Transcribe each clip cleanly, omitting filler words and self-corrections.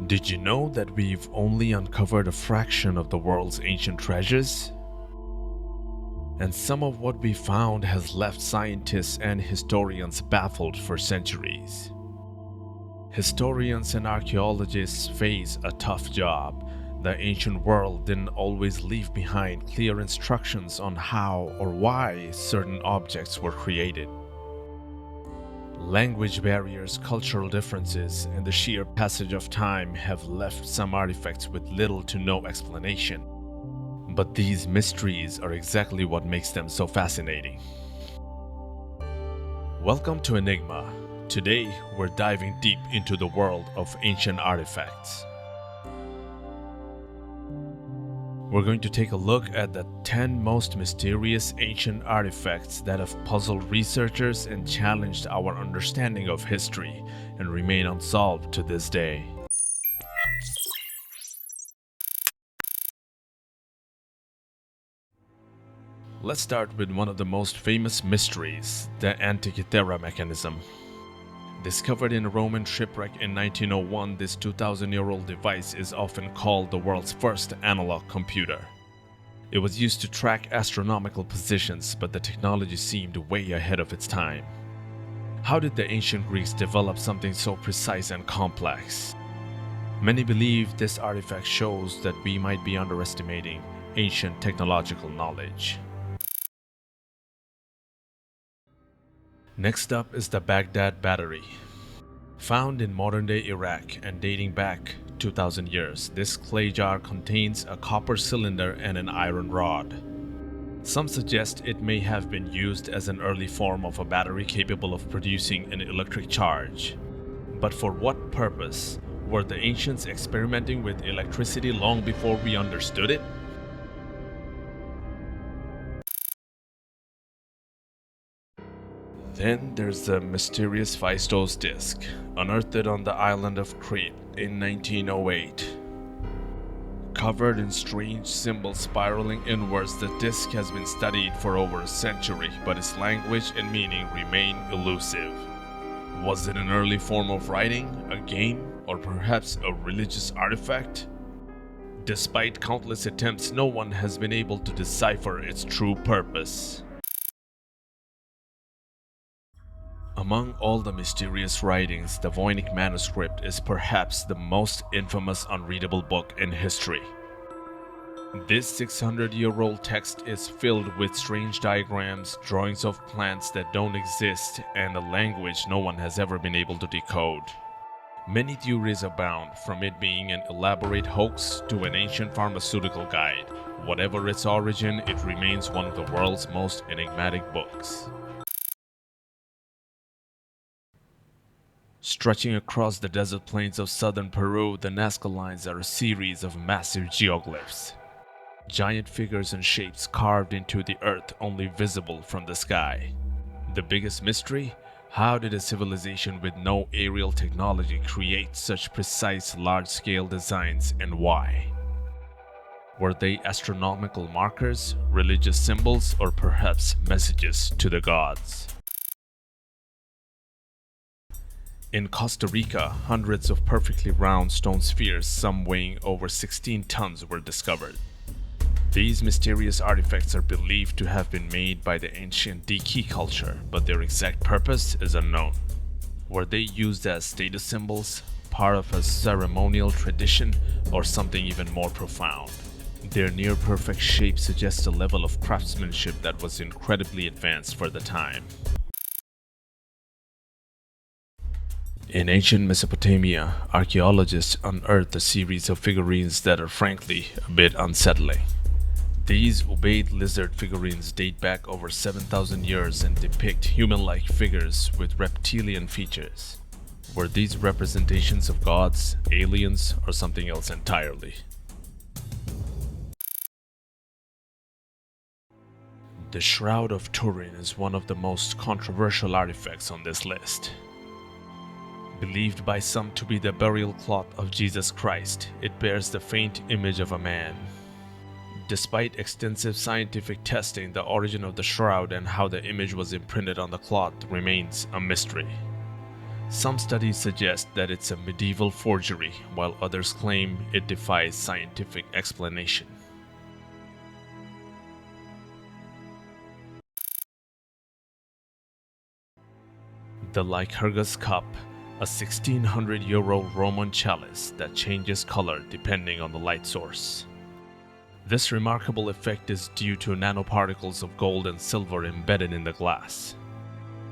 Did you know that we've only uncovered a fraction of the world's ancient treasures? And some of what we found has left scientists and historians baffled for centuries. Historians and archaeologists face a tough job. The ancient world didn't always leave behind clear instructions on how or why certain objects were created. Language barriers, cultural differences, and the sheer passage of time have left some artifacts with little to no explanation. But these mysteries are exactly what makes them so fascinating. Welcome to Enigma. Today, we're diving deep into the world of ancient artifacts. We're going to take a look at the 10 most mysterious ancient artifacts that have puzzled researchers and challenged our understanding of history and remain unsolved to this day. Let's start with one of the most famous mysteries, the Antikythera Mechanism. Discovered in a Roman shipwreck in 1901, this 2,000-year-old device is often called the world's first analog computer. It was used to track astronomical positions, but the technology seemed way ahead of its time. How did the ancient Greeks develop something so precise and complex? Many believe this artifact shows that we might be underestimating ancient technological knowledge. Next up is the Baghdad Battery. Found in modern-day Iraq and dating back 2,000 years, this clay jar contains a copper cylinder and an iron rod. Some suggest it may have been used as an early form of a battery capable of producing an electric charge. But for what purpose? Were the ancients experimenting with electricity long before we understood it? Then there's the mysterious Phaistos Disc, unearthed on the island of Crete in 1908. Covered in strange symbols spiraling inwards, the disc has been studied for over a century, but its language and meaning remain elusive. Was it an early form of writing, a game, or perhaps a religious artifact? Despite countless attempts, no one has been able to decipher its true purpose. Among all the mysterious writings, the Voynich Manuscript is perhaps the most infamous unreadable book in history. This 600-year-old text is filled with strange diagrams, drawings of plants that don't exist, and a language no one has ever been able to decode. Many theories abound, from it being an elaborate hoax to an ancient pharmaceutical guide. Whatever its origin, it remains one of the world's most enigmatic books. Stretching across the desert plains of southern Peru, the Nazca Lines are a series of massive geoglyphs. Giant figures and shapes carved into the earth, only visible from the sky. The biggest mystery? How did a civilization with no aerial technology create such precise, large-scale designs, and why? Were they astronomical markers, religious symbols, or perhaps messages to the gods? In Costa Rica, hundreds of perfectly round stone spheres, some weighing over 16 tons, were discovered. These mysterious artifacts are believed to have been made by the ancient Diki culture, but their exact purpose is unknown. Were they used as status symbols, part of a ceremonial tradition, or something even more profound? Their near-perfect shape suggests a level of craftsmanship that was incredibly advanced for the time. In ancient Mesopotamia, archaeologists unearthed a series of figurines that are frankly a bit unsettling. These Ubaid lizard figurines date back over 7,000 years and depict human-like figures with reptilian features. Were these representations of gods, aliens, or something else entirely? The Shroud of Turin is one of the most controversial artifacts on this list. Believed by some to be the burial cloth of Jesus Christ, it bears the faint image of a man. Despite extensive scientific testing, the origin of the shroud and how the image was imprinted on the cloth remains a mystery. Some studies suggest that it's a medieval forgery, while others claim it defies scientific explanation. The Lycurgus Cup, a 1600-year-old Roman chalice that changes color depending on the light source. This remarkable effect is due to nanoparticles of gold and silver embedded in the glass.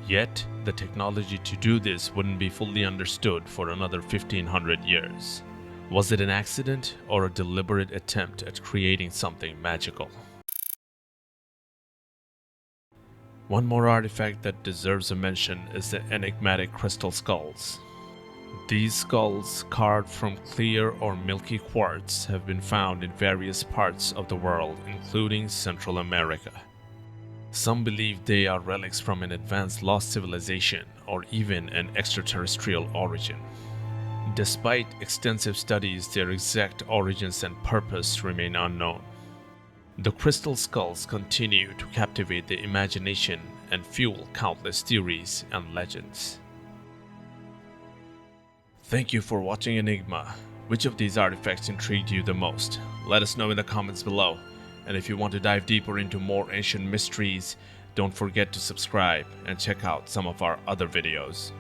Yet, the technology to do this wouldn't be fully understood for another 1500 years. Was it an accident or a deliberate attempt at creating something magical? One more artifact that deserves a mention is the enigmatic crystal skulls. These skulls, carved from clear or milky quartz, have been found in various parts of the world, including Central America. Some believe they are relics from an advanced lost civilization or even an extraterrestrial origin. Despite extensive studies, their exact origins and purpose remain unknown. The crystal skulls continue to captivate the imagination and fuel countless theories and legends. Thank you for watching Enigma. Which of these artifacts intrigued you the most? Let us know in the comments below. And if you want to dive deeper into more ancient mysteries, don't forget to subscribe and check out some of our other videos.